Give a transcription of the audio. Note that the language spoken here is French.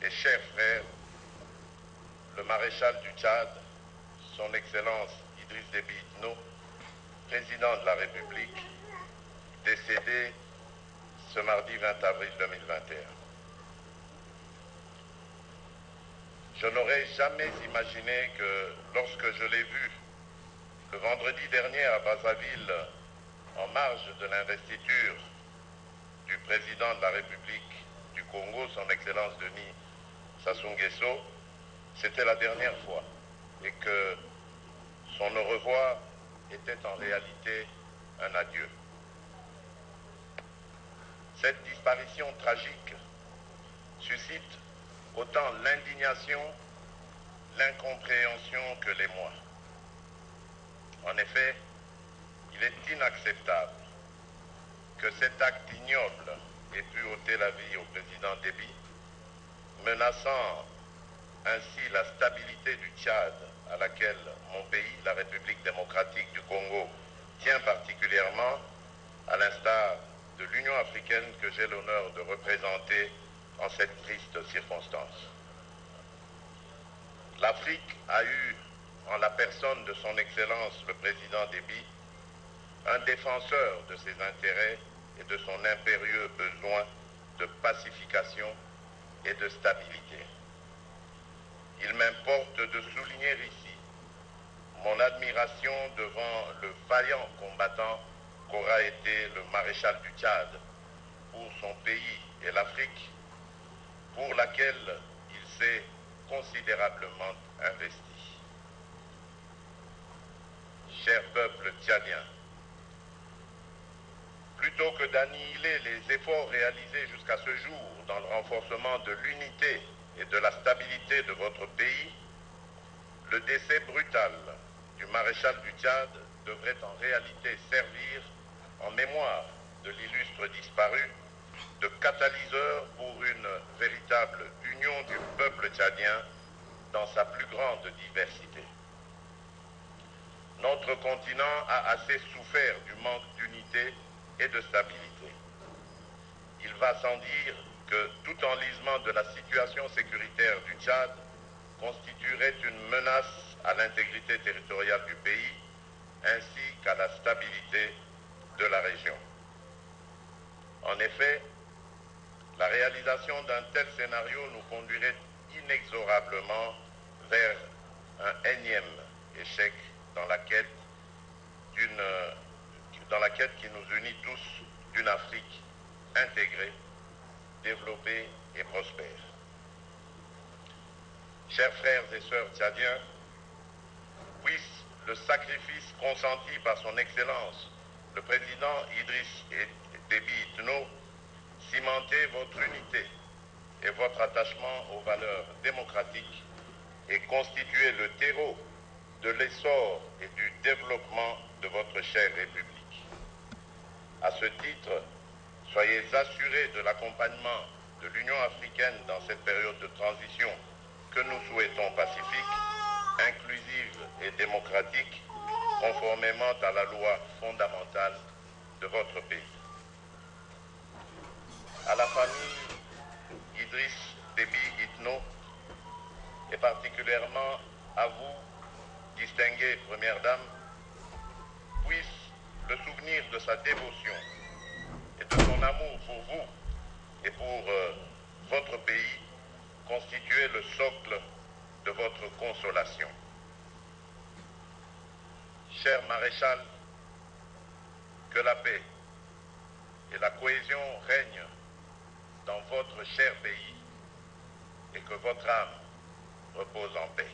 et chers frères, le maréchal du Tchad, son Excellence Idriss Déby Itno, président de la République, décédé ce mardi 20 avril 2021. Je n'aurais jamais imaginé que lorsque je l'ai vu le vendredi dernier à Brazzaville, en marge de l'investiture du président de la République du Congo, son Excellence Denis Sassou Nguesso, c'était la dernière fois et que son au revoir était en réalité un adieu. Cette disparition tragique suscite autant l'indignation, l'incompréhension que l'émoi. En effet, il est inacceptable que cet acte ignoble ait pu ôter la vie au président Déby, menaçant ainsi la stabilité du Tchad, à laquelle mon pays, la République démocratique du Congo, tient particulièrement, à l'instar de l'Union africaine que j'ai l'honneur de représenter en cette triste circonstance. L'Afrique a eu, en la personne de son Excellence le président Déby, un défenseur de ses intérêts et de son impérieux besoin de pacification et de stabilité. Il m'importe de souligner ici mon admiration devant le vaillant combattant qu'aura été le maréchal du Tchad pour son pays et l'Afrique, pour laquelle il s'est considérablement investi. Cher peuple tchadien, plutôt que d'annihiler les efforts réalisés jusqu'à ce jour dans le renforcement de l'unité et de la stabilité de votre pays, le décès brutal du maréchal du Tchad devrait en réalité servir, en mémoire de l'illustre disparu, de catalyseur pour une véritable union du peuple tchadien dans sa plus grande diversité. Notre continent a assez souffert du manque d'unité et de stabilité. Il va sans dire que tout enlisement de la situation sécuritaire du Tchad constituerait une menace à l'intégrité territoriale du pays ainsi qu'à la stabilité de la région. En effet, la réalisation d'un tel scénario nous conduirait inexorablement vers un énième échec dans la quête qui nous unit tous d'une Afrique intégrée, développée et prospère. Chers frères et sœurs tchadiens, puisse le sacrifice consenti par son Excellence, le président Idriss Déby Itno, cimenter votre unité et votre attachement aux valeurs démocratiques et constituer le terreau de l'essor et du développement de votre chère République. À ce titre, soyez assurés de l'accompagnement de l'Union africaine dans cette période de transition que nous souhaitons pacifique, inclusive et démocratique, conformément à la loi fondamentale de votre pays. À la famille Idriss Déby Itno, et particulièrement à vous, distinguée Première Dame, puisse le souvenir de sa dévotion et de son amour pour vous et pour votre pays constituer le socle de votre consolation. Cher maréchal, que la paix et la cohésion règnent dans votre cher pays et que votre âme repose en paix.